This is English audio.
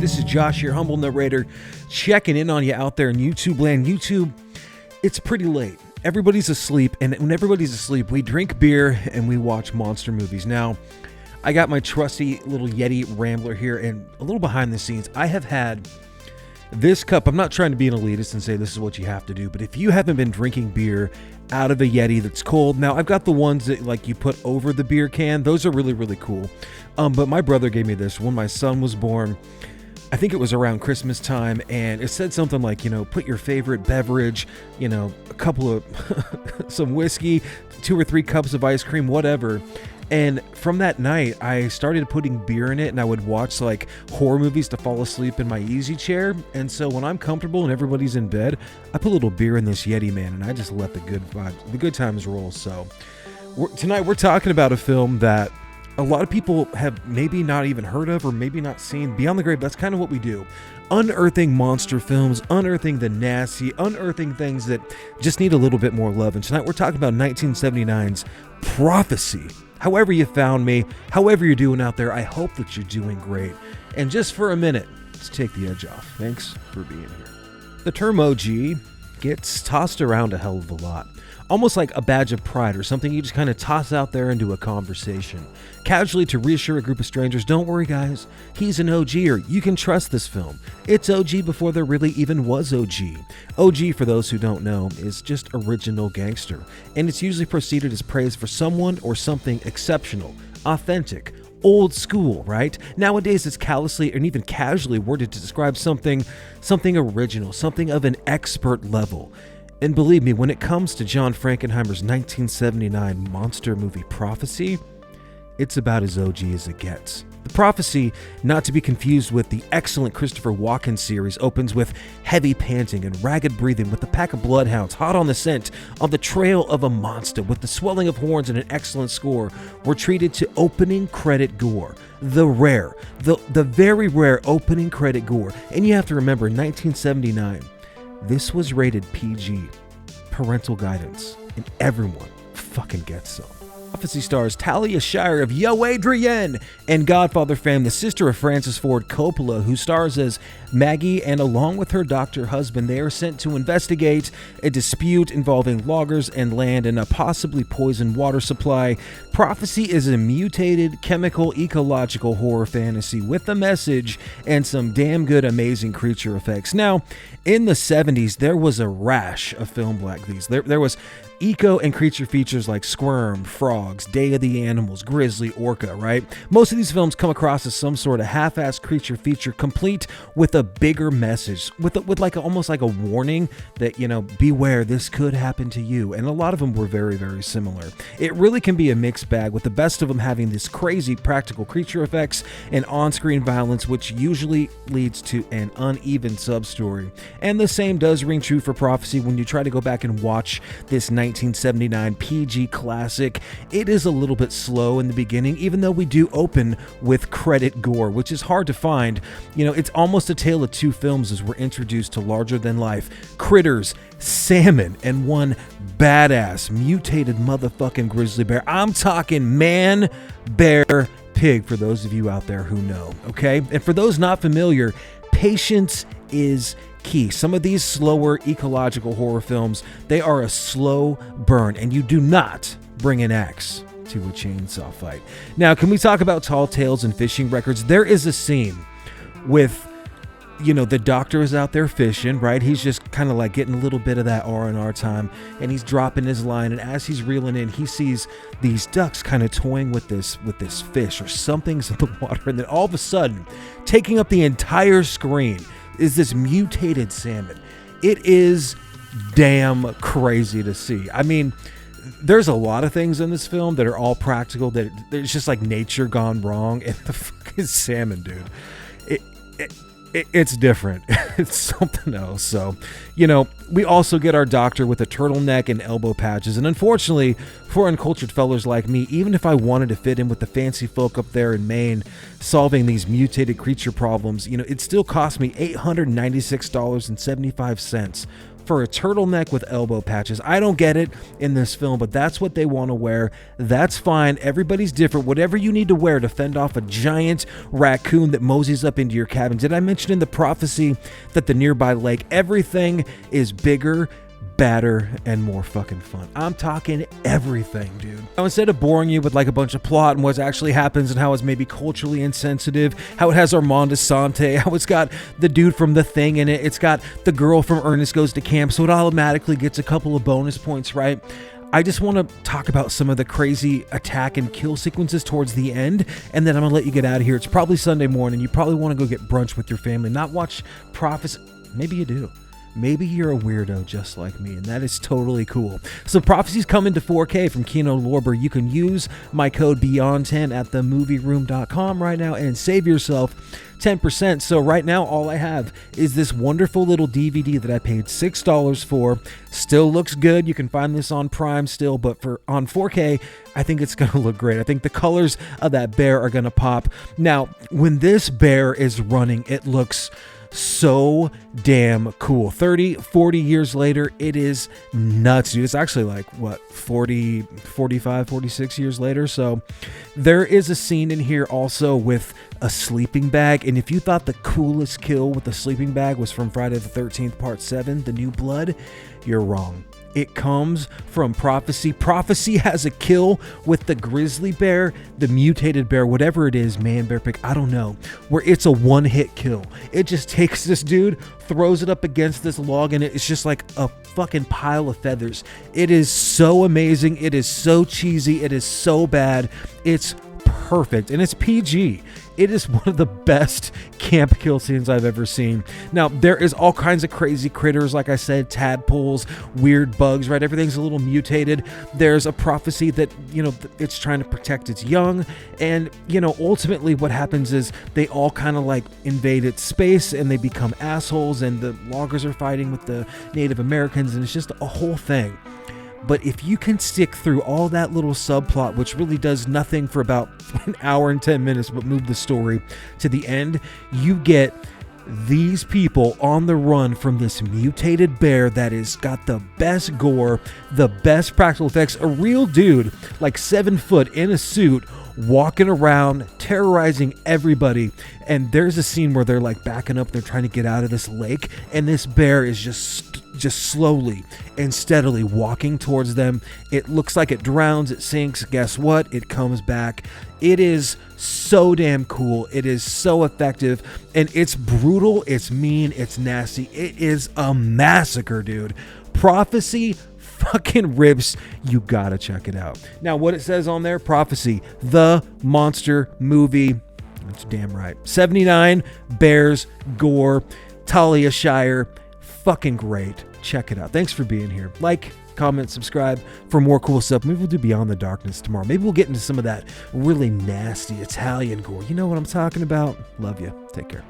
This is Josh, your humble narrator, checking in on you out there in YouTube land. YouTube, it's pretty late. Everybody's asleep, and when everybody's asleep, we drink beer and we watch monster movies. Now, I got my trusty little Yeti Rambler here, and a little behind the scenes, I have had this cup. I'm not trying to be an elitist and say this is what you have to do, but if you haven't been drinking beer out of a Yeti that's cold, now I've got the ones that like you put over the beer can. Those are really, really cool. But my brother gave me this when my son was born. I think it was around Christmas time, and it said something like, put your favorite beverage, a couple of some whiskey, 2 or 3 cups of ice cream, whatever. And from that night, I started putting beer in it, and I would watch like horror movies to fall asleep in my easy chair. And so when I'm comfortable and everybody's in bed, I put a little beer in this Yeti, man, and I just let the good times roll. So tonight we're talking about a film that a lot of people have maybe not even heard of or maybe not seen. Beyond the Grave, that's kind of what we do. Unearthing monster films, unearthing the nasty, unearthing things that just need a little bit more love. And tonight we're talking about 1979's Prophecy. However you found me, however you're doing out there, I hope that you're doing great. And just for a minute, let's take the edge off. Thanks for being here. The term OG gets tossed around a hell of a lot. Almost like a badge of pride or something you just kind of toss out there into a conversation. Casually to reassure a group of strangers, don't worry guys, he's an OG-er. You can trust this film. It's OG before there really even was OG. OG, for those who don't know, is just original gangster. And it's usually preceded as praise for someone or something exceptional, authentic, old school, right? Nowadays it's callously and even casually worded to describe something original, something of an expert level. And believe me, when it comes to John Frankenheimer's 1979 monster movie Prophecy, it's about as OG as it gets. The Prophecy, not to be confused with the excellent Christopher Walken series, opens with heavy panting and ragged breathing with a pack of bloodhounds hot on the scent on the trail of a monster with the swelling of horns and an excellent score. We're treated to opening credit gore. The very rare opening credit gore. And you have to remember, 1979, this was rated PG, parental guidance, and everyone fucking gets some. Prophecy stars Talia Shire of Yo Adrienne and Godfather fame, the sister of Francis Ford Coppola, who stars as Maggie, and along with her doctor husband, they are sent to investigate a dispute involving loggers and land and a possibly poisoned water supply. Prophecy is a mutated, chemical, ecological horror fantasy with a message and some damn good, amazing creature effects. Now, in the 70s, there was a rash of film like these. There was eco and creature features like Squirm, Frogs, Day of the Animals, Grizzly, Orca, right? Most of these films come across as some sort of half-assed creature feature complete with a bigger message, with like almost like a warning that, beware, this could happen to you. And a lot of them were very, very similar. It really can be a mixed bag, with the best of them having this crazy practical creature effects and on-screen violence, which usually leads to an uneven sub-story. And the same does ring true for Prophecy when you try to go back and watch this 1979 PG classic. It is a little bit slow in the beginning, even though we do open with credit gore, which is hard to find. It's almost a tale of two films as we're introduced to larger than life critters, salmon, and one badass mutated motherfucking grizzly bear. I'm talking man, bear, pig, for those of you out there who know, okay? And for those not familiar, patience is key. Some of these slower ecological horror films, they are a slow burn, and you do not bring an axe to a chainsaw fight. Now, can we talk about tall tales and fishing records? There is a scene with, the doctor is out there fishing, right? He's just kind of like getting a little bit of that R&R time, and he's dropping his line, and as he's reeling in, he sees these ducks kind of toying with this fish, or something's in the water, and then all of a sudden, taking up the entire screen is this mutated salmon. It is damn crazy to see. I mean, there's a lot of things in this film that are all practical, that it's just like nature gone wrong, and the fucking salmon, dude, it's different. It's something else. So, we also get our doctor with a turtleneck and elbow patches. And unfortunately, for uncultured fellers like me, even if I wanted to fit in with the fancy folk up there in Maine solving these mutated creature problems, it still cost me $896.75 for a turtleneck with elbow patches. I don't get it in this film, but that's what they want to wear. That's fine. Everybody's different. Whatever you need to wear to fend off a giant raccoon that moseys up into your cabin. Did I mention in the prophecy that the nearby lake, everything is bigger, badder, and more fucking fun? I'm talking everything, dude. Now, instead of boring you with like a bunch of plot and what actually happens and how it's maybe culturally insensitive, how it has Armand Asante, how it's got the dude from The Thing in it, it's got the girl from Ernest Goes to Camp, so it automatically gets a couple of bonus points, right? I just want to talk about some of the crazy attack and kill sequences towards the end, and then I'm gonna let you get out of here. It's probably Sunday morning. You probably want to go get brunch with your family, not watch Prophecy. Maybe you do. Maybe you're a weirdo just like me, and that is totally cool. So Prophecy's coming to 4K from Kino Lorber. You can use my code BEYOND10 at themovieroom.com right now and save yourself 10%. So right now, all I have is this wonderful little DVD that I paid $6 for. Still looks good. You can find this on Prime still, but on 4K, I think it's going to look great. I think the colors of that bear are going to pop. Now, when this bear is running, it looks so damn cool. 30, 40 years later, it is nuts, dude. It's actually like, what, 40, 45, 46 years later? So there is a scene in here also with a sleeping bag, and if you thought the coolest kill with the sleeping bag was from Friday the 13th Part 7, The New Blood, you're wrong. It comes from Prophecy. Prophecy has a kill with the grizzly bear, the mutated bear, whatever it is, man, bear pig, I don't know, where it's a one-hit kill. It just takes this dude, throws it up against this log, and it's just like a fucking pile of feathers. It is so amazing. It is so cheesy. It is so bad. It's perfect, and it's PG. It is one of the best camp kill scenes I've ever seen. Now, there is all kinds of crazy critters, like I said, tadpoles, weird bugs, right? Everything's a little mutated. There's a prophecy that, you know, it's trying to protect its young, and, you know, ultimately what happens is they all kind of like invade its space, and they become assholes, and the loggers are fighting with the Native Americans, and it's just a whole thing. But if you can stick through all that little subplot, which really does nothing for about an hour and 10 minutes, but move the story to the end, you get these people on the run from this mutated bear that has got the best gore, the best practical effects, a real dude, like 7 foot in a suit, walking around, terrorizing everybody. And there's a scene where they're like backing up, they're trying to get out of this lake, and this bear is just slowly and steadily walking towards them. It looks like it drowns, it sinks. Guess what? It comes back. It is so damn cool. It is so effective, and it's brutal, it's mean, it's nasty. It is a massacre, dude. Prophecy fucking rips. You gotta check it out. Now, what it says on there, Prophecy, the monster movie. That's damn right. 79, bears, gore, Talia Shire. Fucking great. Check it out. Thanks for being here. Like, comment, subscribe for more cool stuff. Maybe we'll do Beyond the Darkness tomorrow. Maybe we'll get into some of that really nasty Italian gore. You know what I'm talking about? Love you. Take care.